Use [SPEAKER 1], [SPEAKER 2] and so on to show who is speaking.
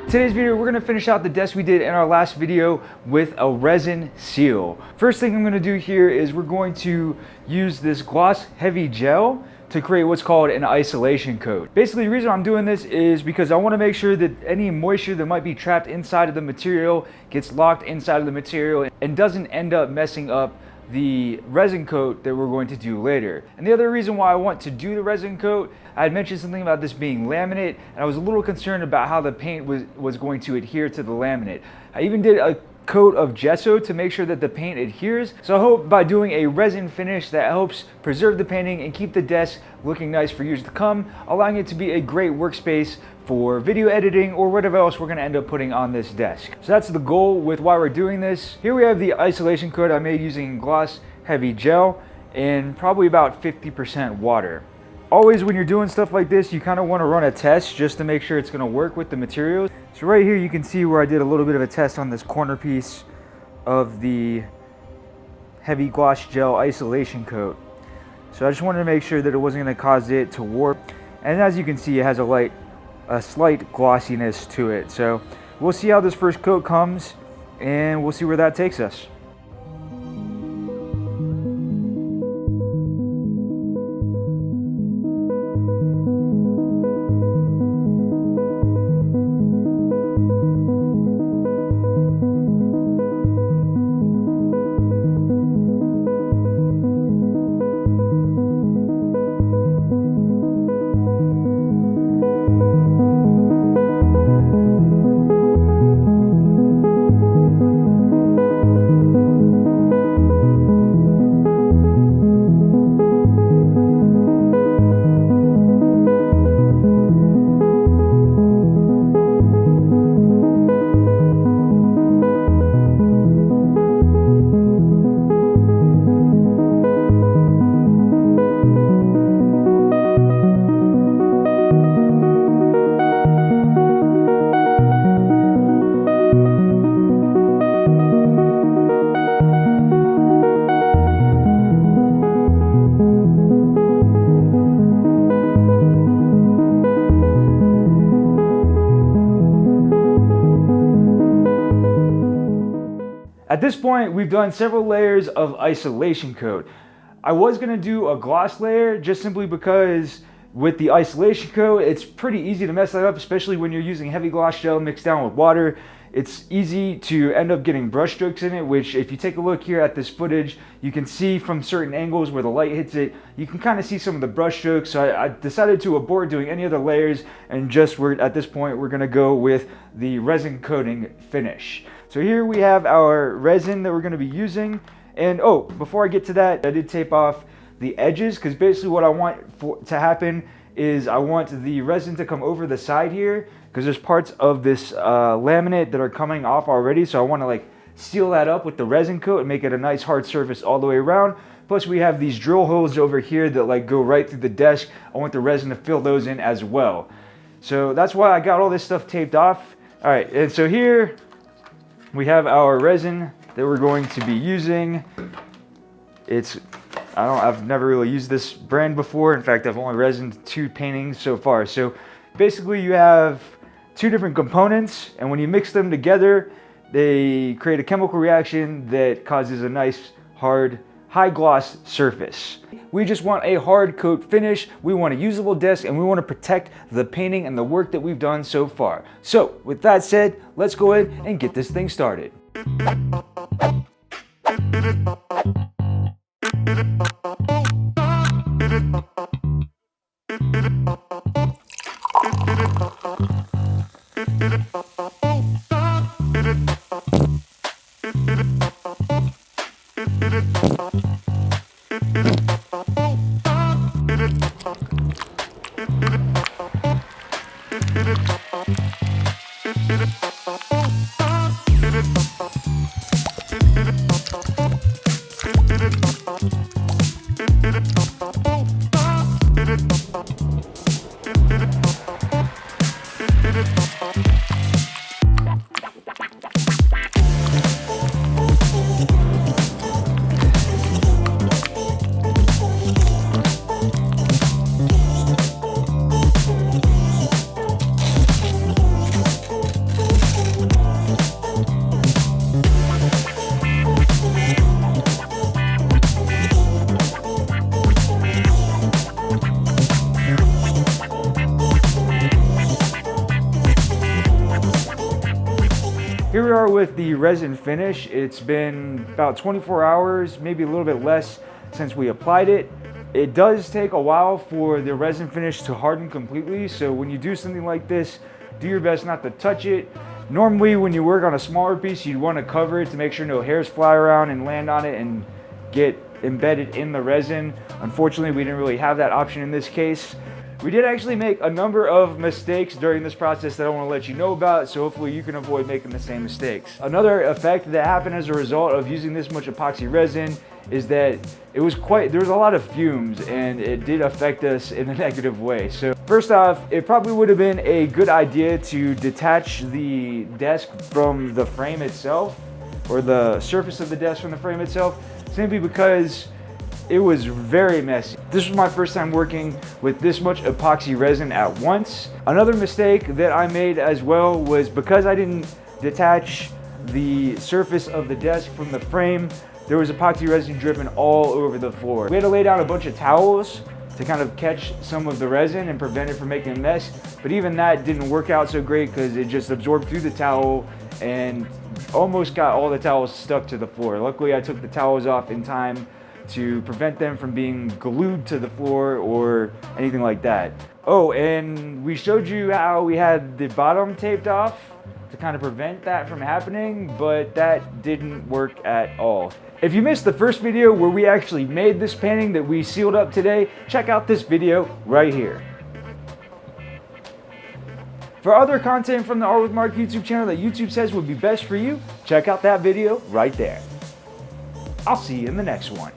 [SPEAKER 1] Today's video, we're gonna finish out the desk we did in our last video with a resin seal. First thing I'm gonna do here is we're going to use this gloss heavy gel to create what's called an isolation coat. Basically, the reason I'm doing this is because I wanna make sure that any moisture that might be trapped inside of the material gets locked inside of the material and doesn't end up messing up the resin coat that we're going to do later. And the other reason why I want to do the resin coat, I had mentioned something about this being laminate, and I was a little concerned about how the paint was going to adhere to the laminate. I even did a coat of gesso to make sure that the paint adheres. So I hope by doing a resin finish that helps preserve the painting and keep the desk looking nice for years to come, allowing it to be a great workspace for video editing or whatever else we're gonna end up putting on this desk. So that's the goal with why we're doing this. Here we have the isolation coat I made using gloss heavy gel and probably about 50% water. Always when you're doing stuff like this, you kind of want to run a test just to make sure it's going to work with the materials. So right here you can see where I did a little bit of a test on this corner piece of the heavy gloss gel isolation coat. So I just wanted to make sure that it wasn't going to cause it to warp. And as you can see, it has a slight glossiness to it. So we'll see how this first coat comes and we'll see where that takes us. At this point, we've done several layers of isolation coat. I was gonna do a gloss layer just simply because with the isolation coat, it's pretty easy to mess that up, especially when you're using heavy gloss gel mixed down with water. It's easy to end up getting brush strokes in it, which if you take a look here at this footage, you can see from certain angles where the light hits it, you can kind of see some of the brush strokes. So I decided to abort doing any other layers and at this point, we're gonna go with the resin coating finish. So here we have our resin that we're gonna be using. And oh, before I get to that, I did tape off the edges because basically what I want to happen is I want the resin to come over the side here because there's parts of this laminate that are coming off already. So I want to like seal that up with the resin coat and make it a nice hard surface all the way around. Plus we have these drill holes over here that like go right through the desk. I want the resin to fill those in as well. So that's why I got all this stuff taped off. All right, and so here we have our resin that we're going to be using. I've never really used this brand before. In fact, I've only resined 2 paintings so far. So basically you have 2 different components, and when you mix them together, they create a chemical reaction that causes a nice, hard, high gloss surface. We just want a hard coat finish. We want a usable desk, and we want to protect the painting and the work that we've done so far. So with that said, let's go ahead and get this thing started. start with the resin finish. It's been about 24 hours, maybe a little bit less since we applied it. It does take a while for the resin finish to harden completely, so when you do something like this, do your best not to touch it. Normally when you work on a smaller piece, you'd want to cover it to make sure no hairs fly around and land on it and get embedded in the resin. Unfortunately, we didn't really have that option in this case. We did actually make a number of mistakes during this process that I want to let you know about, so hopefully you can avoid making the same mistakes. Another effect that happened as a result of using this much epoxy resin is that there was a lot of fumes, and it did affect us in a negative way. So first off, it probably would have been a good idea to detach the desk from the frame itself, or the surface of the desk from the frame itself, simply because it was very messy. This was my first time working with this much epoxy resin at once. Another mistake that I made as well was because I didn't detach the surface of the desk from the frame, there was epoxy resin dripping all over the floor. We had to lay down a bunch of towels to kind of catch some of the resin and prevent it from making a mess, but even that didn't work out so great because it just absorbed through the towel and almost got all the towels stuck to the floor. Luckily, I took the towels off in time to prevent them from being glued to the floor or anything like that. Oh, and we showed you how we had the bottom taped off to kind of prevent that from happening, but that didn't work at all. If you missed the first video where we actually made this painting that we sealed up today, check out this video right here. For other content from the ArtWithMarc YouTube channel that YouTube says would be best for you, check out that video right there. I'll see you in the next one.